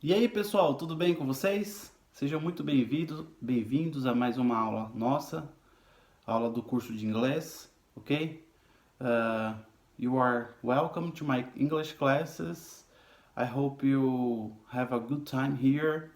E aí, pessoal, tudo bem com vocês? Sejam muito bem-vindos a mais uma aula nossa, aula do curso de inglês, ok? Uh, you are welcome to my English classes. I hope you have a good time here,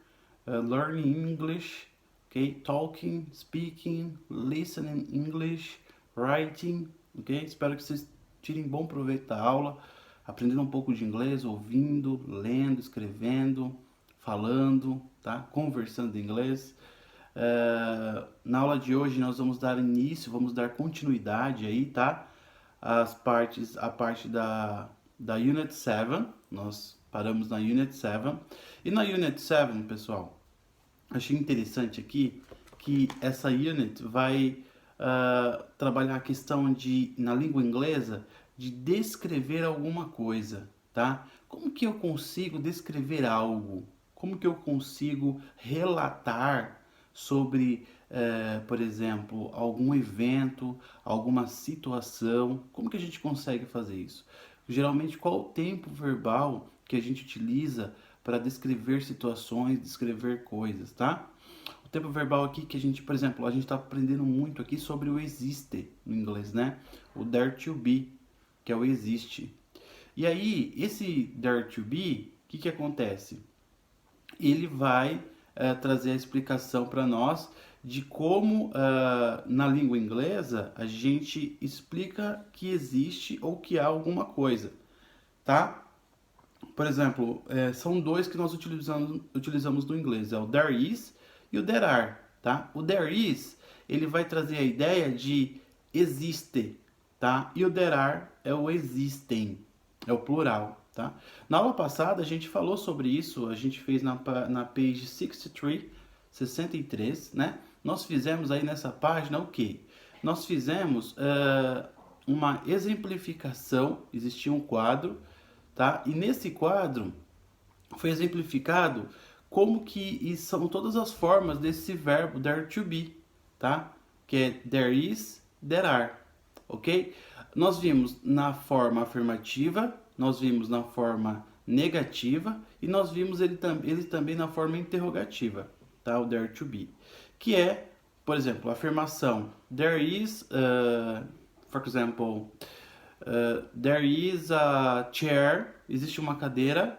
learning English, okay? Talking, speaking, listening English, writing, ok? Espero que vocês tirem bom proveito da aula, aprendendo um pouco de inglês, ouvindo, lendo, escrevendo, falando, tá? Conversando em inglês. Na aula de hoje nós vamos dar início, vamos dar continuidade aí, tá? A parte da Unit 7, nós paramos na Unit 7. E na Unit 7, pessoal, achei interessante aqui que essa unit vai trabalhar a questão de, na língua inglesa, de descrever alguma coisa, tá? Como que eu consigo descrever algo? Como que eu consigo relatar sobre, por exemplo, algum evento, alguma situação? Como que a gente consegue fazer isso? Geralmente, qual o tempo verbal que a gente utiliza para descrever situações, descrever coisas, tá? O tempo verbal aqui que a gente, por exemplo, a gente está aprendendo muito aqui sobre o existe no inglês, né? O dare to be, que é o existe. E aí, esse dare to be, o que acontece? Ele vai trazer a explicação para nós de como na língua inglesa a gente explica que existe ou que há alguma coisa, tá? Por exemplo, são dois que nós utilizamos no inglês, é o there is e o there are, tá? O there is, ele vai trazer a ideia de existe, tá? E o there are é o existem, é o plural, tá? Na aula passada a gente falou sobre isso, a gente fez na page 63, né? Nós fizemos aí nessa página o quê? Nós fizemos uma exemplificação, existia um quadro, tá? E nesse quadro foi exemplificado como que são todas as formas desse verbo there to be, tá? Que é there is, there are, ok? Nós vimos na forma afirmativa, nós vimos na forma negativa e nós vimos ele também na forma interrogativa, tá? O there to be, que é, por exemplo, a afirmação there is, for example, there is a chair, existe uma cadeira,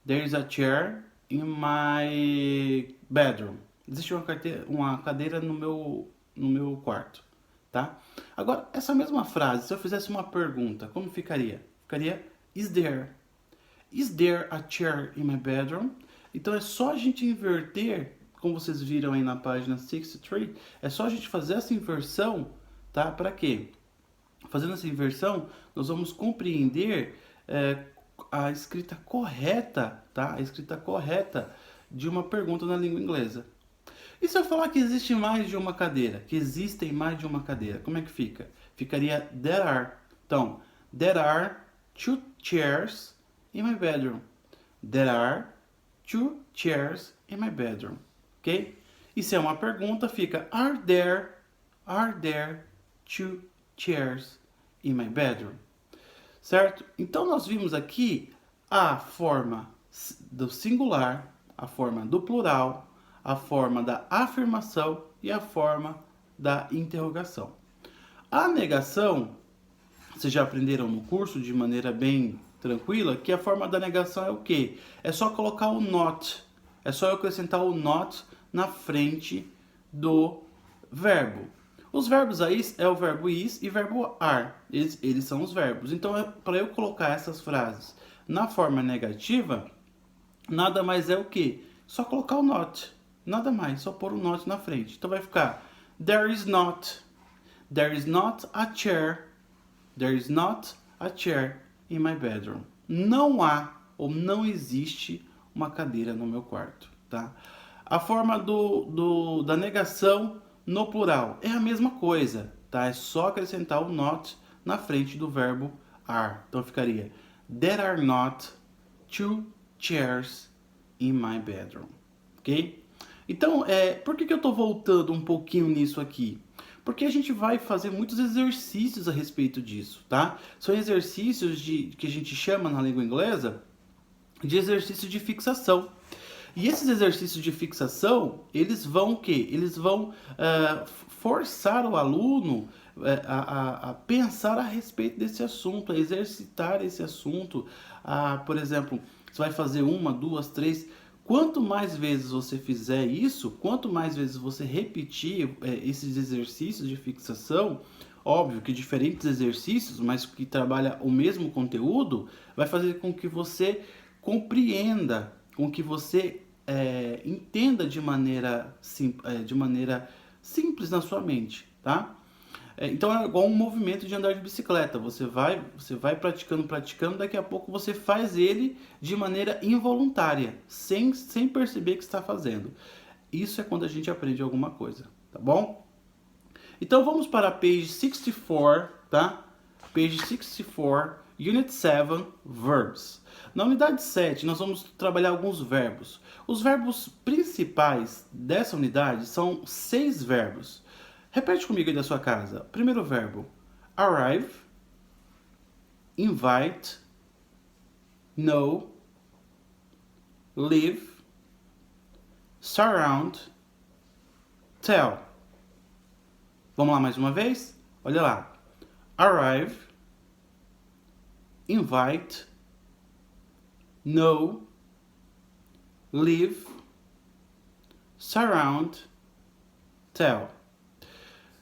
there is a chair in my bedroom. Existe uma cadeira no meu quarto, tá? Agora, essa mesma frase, se eu fizesse uma pergunta, como ficaria? Ficaria, is there? Is there a chair in my bedroom? Então é só a gente inverter, como vocês viram aí na página 63, é só a gente fazer essa inversão, tá? Para quê? Fazendo essa inversão, nós vamos compreender a escrita correta, tá? A escrita correta de uma pergunta na língua inglesa. E se eu falar que existe mais de uma cadeira? Que existem mais de uma cadeira? Como é que fica? Ficaria there are. Então, there are two chairs in my bedroom. There are two chairs in my bedroom. Ok? E se é uma pergunta, fica are there two chairs in my bedroom. Certo? Então nós vimos aqui a forma do singular, a forma do plural, a forma da afirmação e a forma da interrogação. A negação, vocês já aprenderam no curso de maneira bem tranquila, que a forma da negação é o quê? É só colocar o not. É só eu acrescentar o not na frente do verbo. Os verbos aí é o verbo is e verbo are. Eles são os verbos. Então, para eu colocar essas frases na forma negativa, nada mais é o que? Só colocar o not. Nada mais, só pôr o not na frente. Então vai ficar there is not a chair. There is not a chair in my bedroom. Não há ou não existe uma cadeira no meu quarto, tá? A forma da negação no plural é a mesma coisa, tá? É só acrescentar o not na frente do verbo are. Então ficaria there are not two chairs in my bedroom, ok? Então, por que eu estou voltando um pouquinho nisso aqui? Porque a gente vai fazer muitos exercícios a respeito disso, tá? São exercícios que a gente chama na língua inglesa de exercício de fixação. E esses exercícios de fixação, eles vão o quê? Eles vão forçar o aluno a pensar a respeito desse assunto, a exercitar esse assunto. Por exemplo, você vai fazer uma, duas, três. Quanto mais vezes você fizer isso, quanto mais vezes você repetir esses exercícios de fixação, óbvio que diferentes exercícios, mas que trabalha o mesmo conteúdo, vai fazer com que você compreenda, com que você entenda de maneira simples na sua mente, tá? Então é igual um movimento de andar de bicicleta. Você vai praticando, praticando, daqui a pouco você faz ele de maneira involuntária, sem perceber que está fazendo. Isso é quando a gente aprende alguma coisa, tá bom? Então vamos para a page 64, tá? Page 64, Unit 7, Verbs. Na unidade 7, nós vamos trabalhar alguns verbos. Os verbos principais dessa unidade são 6 verbos. Repete comigo aí da sua casa. Primeiro verbo, arrive, invite, know, live, surround, tell. Vamos lá mais uma vez? Olha lá. Arrive, invite, know, live, surround, tell.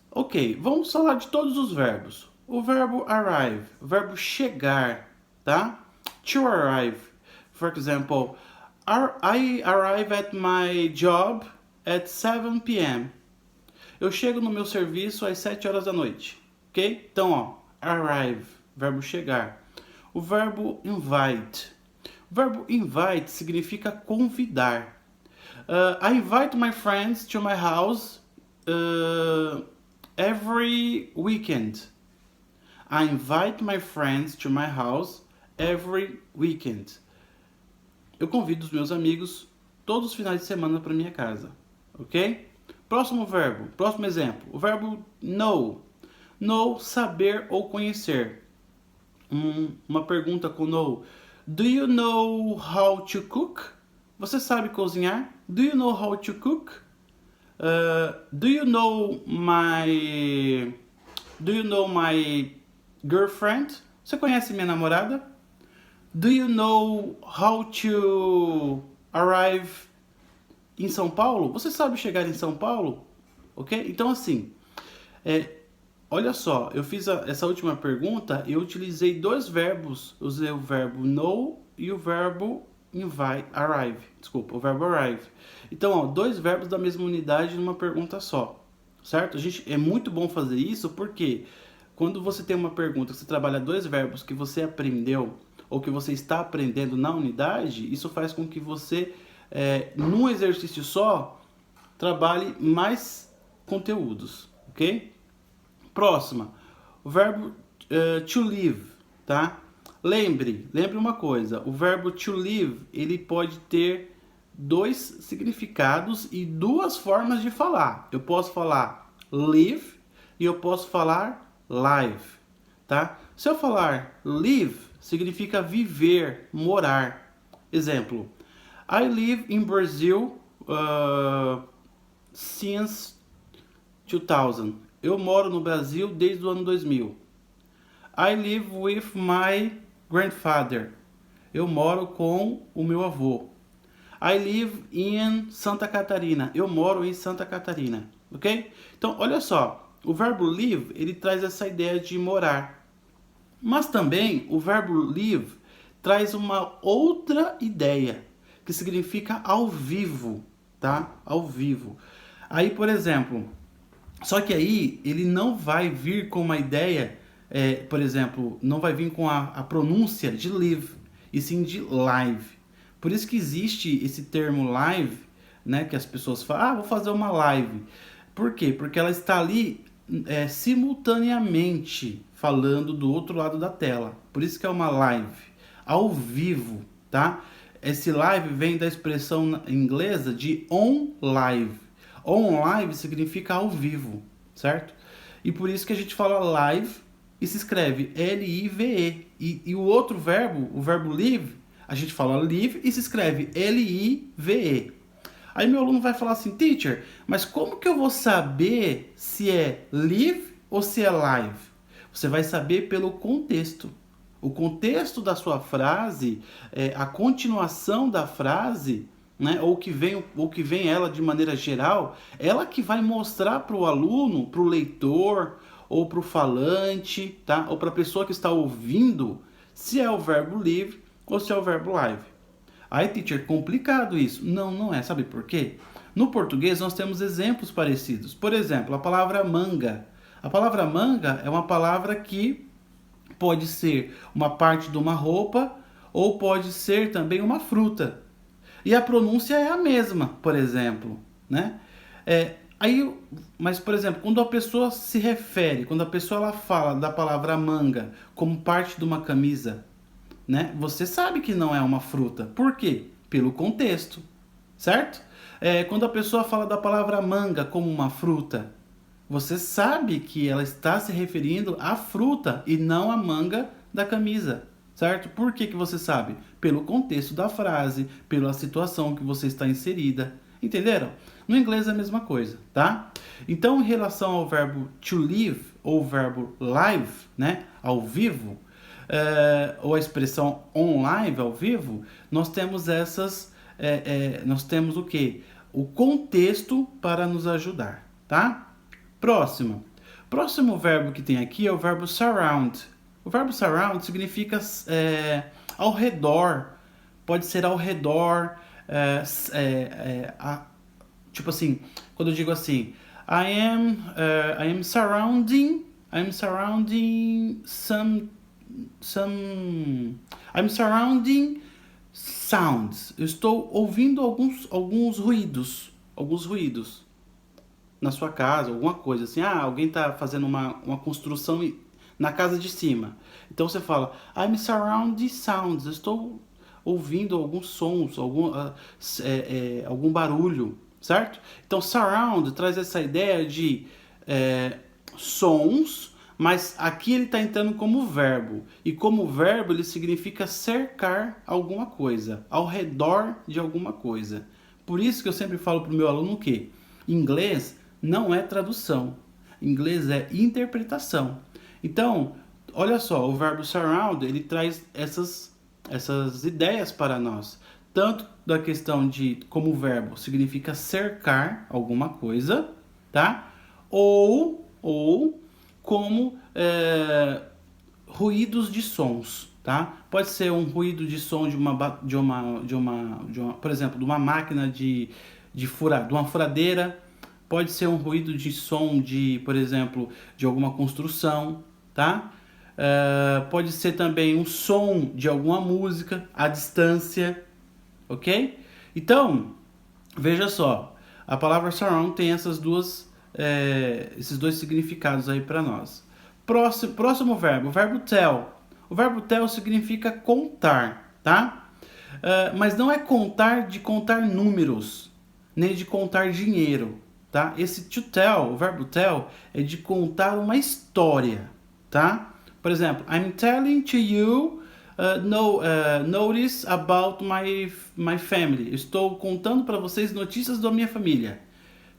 Ok, vamos falar de todos os verbos. O verbo arrive, o verbo chegar, tá? To arrive. For example, I arrive at my job at 7 p.m. Eu chego no meu serviço às 7 horas da noite, ok? Então, ó, arrive, verbo chegar. O verbo invite. O verbo invite significa convidar. I invite my friends to my house every weekend. I invite my friends to my house every weekend. Eu convido os meus amigos todos os finais de semana para minha casa, ok? Próximo verbo, próximo exemplo, o verbo know. Know, saber ou conhecer. Uma pergunta com know. Do you know how to cook? Você sabe cozinhar? Do you know how to cook? Do you know my girlfriend? Você conhece minha namorada? Do you know how to arrive em São Paulo? Você sabe chegar em São Paulo? Ok? Então assim, olha só, eu fiz essa última pergunta, eu utilizei dois verbos, usei o verbo know e o verbo arrive. Desculpa, o verbo arrive. Então, ó, dois verbos da mesma unidade numa pergunta só, certo? É muito bom fazer isso porque quando você tem uma pergunta, você trabalha dois verbos que você aprendeu ou que você está aprendendo na unidade, isso faz com que você, num exercício só, trabalhe mais conteúdos, ok? Próxima, o verbo to live, tá? Lembre uma coisa, o verbo to live, ele pode ter dois significados e duas formas de falar. Eu posso falar live e eu posso falar live, tá? Se eu falar live, significa viver, morar. Exemplo, I live in Brazil since 2000. Eu moro no Brasil desde o ano 2000. I live with my grandfather. Eu moro com o meu avô. I live in Santa Catarina. Eu moro em Santa Catarina, ok? Então, olha só, o verbo live, ele traz essa ideia de morar. Mas também o verbo live traz uma outra ideia, que significa ao vivo, tá? Ao vivo. Aí, por exemplo, só que aí ele não vai vir com uma ideia, por exemplo, não vai vir com a pronúncia de live, e sim de live. Por isso que existe esse termo live, né, que as pessoas falam, vou fazer uma live. Por quê? Porque ela está ali simultaneamente falando do outro lado da tela. Por isso que é uma live, ao vivo, tá? Esse live vem da expressão inglesa de on live. On live significa ao vivo, certo? E por isso que a gente fala live e se escreve L-I-V-E. E o outro verbo, o verbo live, A gente fala live e se escreve L-I-V-E. Aí meu aluno vai falar assim, teacher, mas como que eu vou saber se é live ou se é live? Você vai saber pelo contexto. O contexto da sua frase, a continuação da frase, né, ou que vem ela de maneira geral, ela que vai mostrar para o aluno, para o leitor, ou para o falante, tá? Ou para a pessoa que está ouvindo, se é o verbo live ou se é o verbo live. Aí, teacher, complicado isso. Não, não é. Sabe por quê? No português nós temos exemplos parecidos. Por exemplo, a palavra manga. A palavra manga é uma palavra que pode ser uma parte de uma roupa ou pode ser também uma fruta. E a pronúncia é a mesma, por exemplo, né? Mas, por exemplo, quando a pessoa se refere, quando a pessoa ela fala da palavra manga como parte de uma camisa, né? Você sabe que não é uma fruta. Por quê? Pelo contexto, certo? Quando a pessoa fala da palavra manga como uma fruta, você sabe que ela está se referindo à fruta e não à manga da camisa, certo? Por que você sabe? Pelo contexto da frase, pela situação que você está inserida. Entenderam? No inglês é a mesma coisa, tá? Então, em relação ao verbo to live ou verbo live, né, ao vivo, ou a expressão on live, ao vivo, nós temos nós temos o quê? O contexto para nos ajudar, tá? Próximo verbo que tem aqui é o verbo surround. O verbo surround significa ao redor. Pode ser ao redor, tipo assim, quando eu digo assim, I am surrounding I'm surrounding sounds. Eu estou ouvindo alguns ruídos na sua casa, alguma coisa assim. Alguém está fazendo uma construção na casa de cima. Então você fala, I'm surrounding sounds. Eu estou ouvindo alguns sons, algum barulho, certo? Então surround traz essa ideia de sons, mas aqui ele está entrando como verbo. E como verbo ele significa cercar alguma coisa, ao redor de alguma coisa. Por isso que eu sempre falo para o meu aluno que inglês não é tradução. Inglês é interpretação. Então, olha só, o verbo surround, ele traz essas ideias para nós. Tanto da questão de como o verbo significa cercar alguma coisa, tá? Ou como ruídos de sons, tá? Pode ser um ruído de som por exemplo, de uma máquina de uma furadeira. Pode ser um ruído de som por exemplo, de alguma construção, tá? Pode ser também um som de alguma música à distância, ok? Então, veja só, a palavra surround tem esses dois significados aí para nós. Próximo verbo, o verbo tell. O verbo tell significa contar, tá? Mas não é contar de contar números, nem de contar dinheiro, tá? Esse to tell, o verbo tell, é de contar uma história, tá? Por exemplo, I'm telling to you notice about my family. Estou contando para vocês notícias da minha família,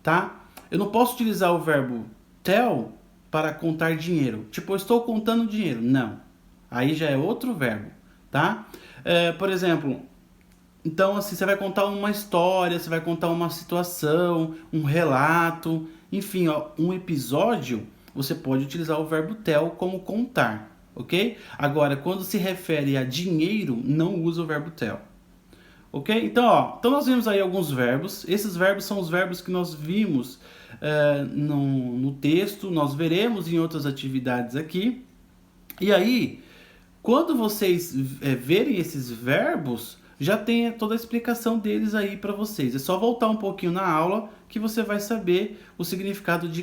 tá? Eu não posso utilizar o verbo tell para contar dinheiro. Tipo, eu estou contando dinheiro. Não. Aí já é outro verbo, tá? Por exemplo, então assim, você vai contar uma história, você vai contar uma situação, um relato, enfim, um episódio, você pode utilizar o verbo tell como contar, ok? Agora, quando se refere a dinheiro, não usa o verbo tell. Ok? Então nós vimos aí alguns verbos. Esses verbos são os verbos que nós vimos no texto, nós veremos em outras atividades aqui. E aí, quando vocês verem esses verbos, já tem toda a explicação deles aí para vocês. É só voltar um pouquinho na aula que você vai saber o significado de